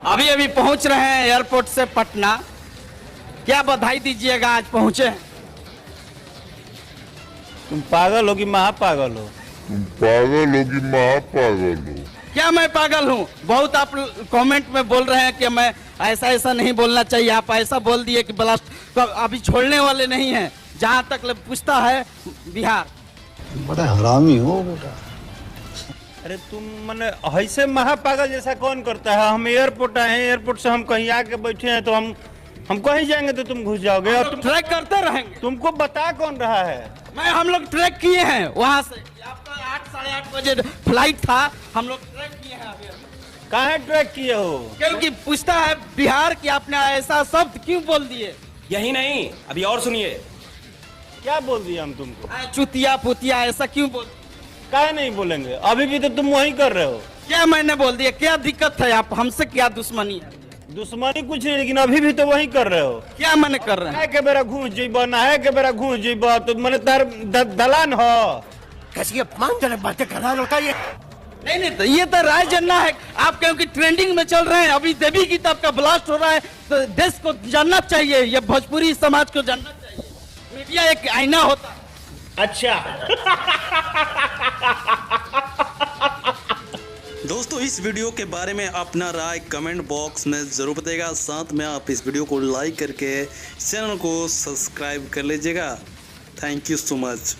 अभी अभी पहुंच रहे हैं एयरपोर्ट से पटना, क्या बधाई दीजिएगा आज पहुंचे? तुम पागल हो कि महापागल हो? तुम पागल हो कि महापागल हो? क्या मैं पागल हूँ? बहुत आप कमेंट में बोल रहे हैं कि मैं ऐसा नहीं बोलना चाहिए। आप ऐसा बोल दिए कि ब्लास्ट तो अभी छोड़ने वाले नहीं हैं, जहाँ तक पूछता है बिहार। बड़ा हरामी हो बेटा। अरे तुम मने ऐसे महापागल जैसा कौन करता है? हम एयरपोर्ट आए हैं, एयरपोर्ट से हम कहीं आके बैठे हैं, तो हम कहीं जाएंगे तो तुम घुस जाओगे और तुम ट्रैक करते रहेंगे। तुमको बता कौन रहा है? हम लोग ट्रैक किए हैं वहाँ से, आपका 8 साढ़े 8 बजे फ्लाइट था, हम लोग ट्रैक किए हैं। अभी कहाँ ट्रैक किए हो? क्योंकि पूछता है बिहार कि आपने ऐसा शब्द क्यों बोल दिए? यही नहीं, अभी और सुनिए। क्या बोल दिया हम तुमको? चुतिया पुतिया ऐसा क्यों बोल? काहे नहीं बोलेंगे? अभी भी तो तुम वही कर रहे हो। क्या मैंने बोल दिया? क्या दिक्कत है? आप हमसे क्या दुश्मनी है? दुश्मनी कुछ नहीं, लेकिन अभी भी तो वही कर रहे हो। क्या मैंने कर रहे हैं? है के बेरा घूस जीबो ना, है के बेरा घूस जीबो, तो मैंने तार दलान हो। कैसी अपमानजनक बातें कर रहा होता ये? नहीं तो ये तो राय जनना है। आप क्योंकि ट्रेंडिंग में चल रहे हैं, अभी देवी गीता आपका ब्लास्ट हो रहा है, तो देश को जानना चाहिए, ये भोजपुरी समाज को जानना चाहिए। मीडिया एक आईना होता है। अच्छा दोस्तों, इस वीडियो के बारे में अपना राय कमेंट बॉक्स में ज़रूर बताइएगा। साथ में आप इस वीडियो को लाइक करके चैनल को सब्सक्राइब कर लीजिएगा। Thank you so much.